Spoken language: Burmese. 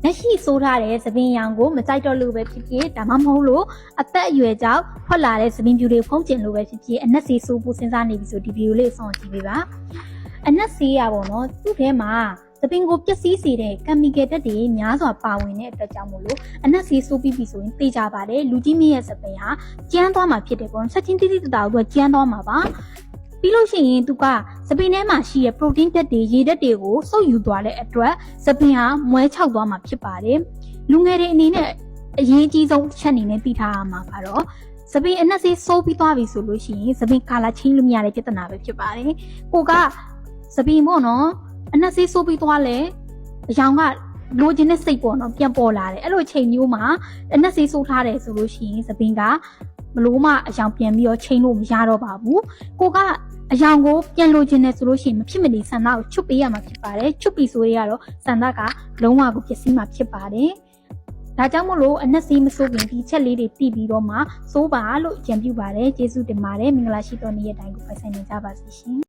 လက်ရှိဆိုထားတဲ့သပင်ရောင်ကိုမကြိုက်တော့လို့ပဲဖြစ်ဖြစ်ဒါမှမဟုတ်လို့အသက်အရွယ်ကြောင့်ထွက်လာတဲ့သပင်ပြူတွေဖုံးကျင်လို့ပဲဖြစ်ဖြစ်အနက်စီဆိုးဖို့စဉ်းစားနေပြီဆိုဒီဗီဒီယိုလေးဆောင်ကြည့်ပေးပါအနက်စီရပါတော့သူ့ထဲမှာသပင်ကိုပျက်စီးစေတဲ့ကက်မီကယ်ဓာတ်တွေများစွာပါဝင်တဲ့အတွက်ကြောင့်မို့လို့အနက်စီဆိုးပြီးပြီဆိုရင်သိကြပါတယ်လူကြီးမင်းရဲ့သပင်ဟာကျန်းသွားမှာဖြစ်တယ်ပေါ့နော်ချက်ချင်းတိတိတသားကိုကျန်းသွားမှာပါပြီးလို့ရှိရင်သူကသပင်ထဲမှာရှိတဲ့ protein ဓာတ်တွေရေဓာတ်တွေကိုစုပ်ယူသွားတဲ့အတွက်သပင်ဟာမွဲချောက်သွားမှာဖြစ်ပါတယ်လူငယ်တွေအနေနဲ့အရေးအကြီးဆုံးချက်အနေနဲ့သိထားရမှာကတော့သပင်အနက်စီဆိုးပြီးသွားပြီဆိုလို့ရှိရင်သပင်ကာလာချင်းလို့မရတဲ့ပြဿနာပဲဖြစ်ပါတယ်ကိုကသပင်ပေါ့နော်အနက်စီးဆိုးပြီးသွားလဲအယောင်ကလိုချင်တဲ့စိတ်ပေါ့နော်ပြန်ပေါ်လာတယ်အဲ့လိုချိန်မျိုးမှာအနက်စီးဆိုးထားတယ်ဆိုလို့ရှိရင်သပင်ကမလို့မှအယောင်ပြန်ပြီးတော့ချိန်လို့မရတော့ပါဘူးကိုကအယောင်ကိုပြန်လိုချင်တယ်ဆိုလို့ရှိရင်မဖြစ်မနေဆန္ဒကိုချွတ်ပေးရမှာဖြစ်ပါတယ်ချွတ်ပြီးဆိုရတော့ဆန္ဒကလုံးဝကိုပျက်စီးမှာဖြစ်ပါတယ်ဒါကြောင့်မို့လို့အနက်စီးမဆိုးခင်ဒီချက်လေးတွေသိပြီးတော့မှစိုးပါလို့ကြံပြပါတယ်ကျေးဇူးတင်ပါတယ်မင်္ဂလာရှိသောနေ့ရက်တိုင်းကိုပိုင်ဆိုင်နေကြပါစေရှင်